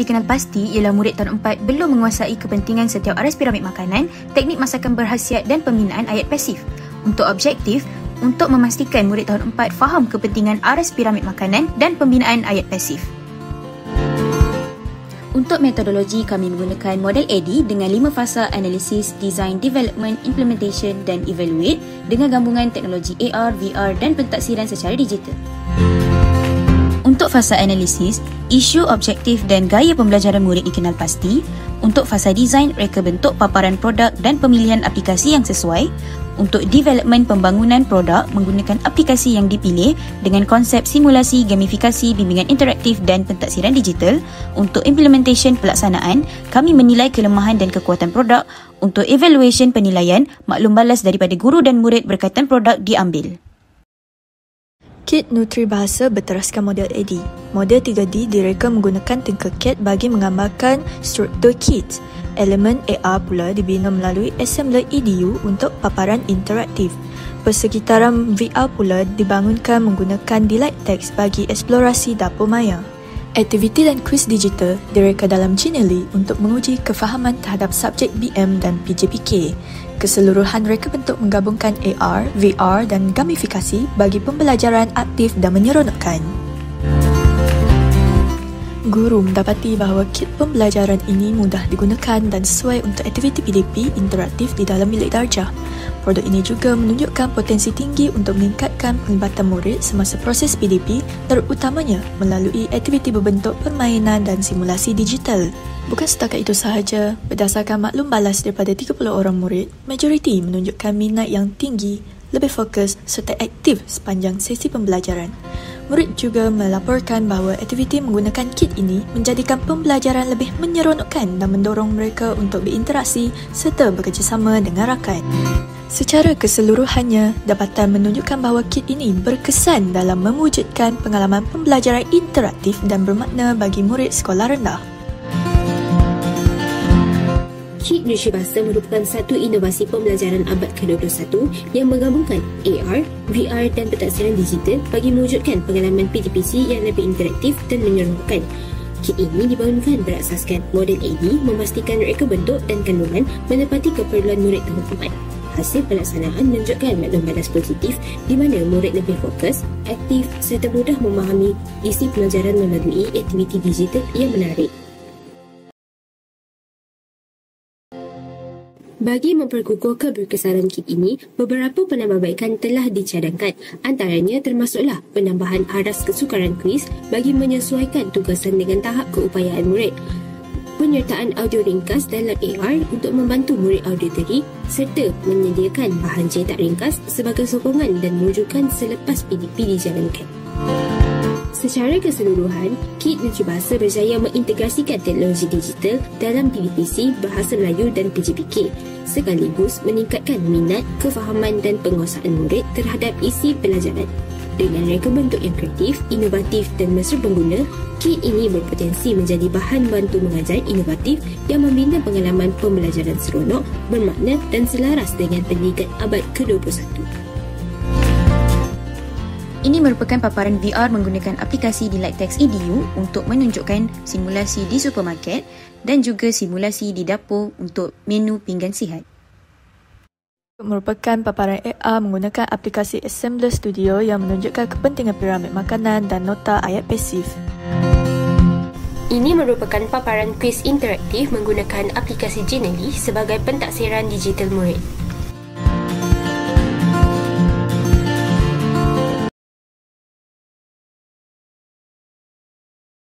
dikenal pasti ialah murid tahun 4 belum menguasai kepentingan setiap aras piramid makanan, teknik masakan berkhasiat dan pembinaan ayat pasif. Untuk objektif, untuk memastikan murid tahun 4 faham kepentingan aras piramid makanan dan pembinaan ayat pasif. Untuk metodologi, kami menggunakan model AD dengan 5 fasa analisis, design, development, implementation dan evaluate dengan gabungan teknologi AR, VR dan pentaksiran secara digital. Untuk fasa analisis, isu, objektif dan gaya pembelajaran murid dikenal pasti. Untuk fasa design, reka bentuk paparan produk dan pemilihan aplikasi yang sesuai. Untuk development, pembangunan produk menggunakan aplikasi yang dipilih dengan konsep simulasi, gamifikasi, bimbingan interaktif dan pentaksiran digital. Untuk implementation, pelaksanaan, kami menilai kelemahan dan kekuatan produk. Untuk evaluation, penilaian, maklum balas daripada guru dan murid berkaitan produk diambil. Kit Nutribahasa berteraskan model AD. Model 3D direka menggunakan Tinkercad bagi menggambarkan struktur kit. Elemen AR pula dibina melalui assembler EDU untuk paparan interaktif. Persekitaran VR pula dibangunkan menggunakan Delight Text bagi eksplorasi dapur maya. Aktiviti dan kuis digital direka dalam Genially untuk menguji kefahaman terhadap subjek BM dan PJPK. Keseluruhan reka bentuk menggabungkan AR, VR dan gamifikasi bagi pembelajaran aktif dan menyeronokkan. Guru mendapati bahawa kit pembelajaran ini mudah digunakan dan sesuai untuk aktiviti PDP interaktif di dalam bilik darjah. Produk ini juga menunjukkan potensi tinggi untuk meningkatkan penglibatan murid semasa proses PDP, terutamanya melalui aktiviti berbentuk permainan dan simulasi digital. Bukan setakat itu sahaja, berdasarkan maklum balas daripada 30 orang murid, majoriti menunjukkan minat yang tinggi, lebih fokus serta aktif sepanjang sesi pembelajaran. Murid juga melaporkan bahawa aktiviti menggunakan kit ini menjadikan pembelajaran lebih menyeronokkan dan mendorong mereka untuk berinteraksi serta bekerjasama dengan rakan. Secara keseluruhannya, dapatan menunjukkan bahawa kit ini berkesan dalam mewujudkan pengalaman pembelajaran interaktif dan bermakna bagi murid sekolah rendah. Kit Nutribahasa merupakan satu inovasi pembelajaran abad ke-21 yang menggabungkan AR, VR dan pentaksiran digital bagi mewujudkan pengalaman PDPC yang lebih interaktif dan menyeronokkan. Kit ini dibangunkan berasaskan model AD memastikan reka bentuk dan kandungan menepati keperluan murid tahun 4. Hasil pelaksanaan menunjukkan maklum balas positif di mana murid lebih fokus, aktif serta mudah memahami isi pelajaran melalui aktiviti digital yang menarik. Bagi memperkukuh keberkesanan kit ini, beberapa penambahbaikan telah dicadangkan. Antaranya termasuklah penambahan aras kesukaran kuis bagi menyesuaikan tugasan dengan tahap keupayaan murid, penyertaan audio ringkas dalam AR untuk membantu murid auditory serta menyediakan bahan cetak ringkas sebagai sokongan dan rujukan selepas PDP dijalankan. Secara keseluruhan, Kit Nutribahasa berjaya mengintegrasikan teknologi digital dalam PDPC, Bahasa Melayu dan PJPK sekaligus meningkatkan minat, kefahaman dan penguasaan murid terhadap isi pelajaran. Dengan reka bentuk yang kreatif, inovatif dan mesra pengguna, kit ini berpotensi menjadi bahan bantu mengajar inovatif yang membina pengalaman pembelajaran seronok, bermakna dan selaras dengan pendidikan abad ke-21. Ini merupakan paparan VR menggunakan aplikasi Delight Text EDU untuk menunjukkan simulasi di supermarket dan juga simulasi di dapur untuk menu pinggan sihat. Merupakan paparan AR menggunakan aplikasi Assembler Studio yang menunjukkan kepentingan piramid makanan dan nota ayat pasif. Ini merupakan paparan kuis interaktif menggunakan aplikasi Genially sebagai pentaksiran digital murid.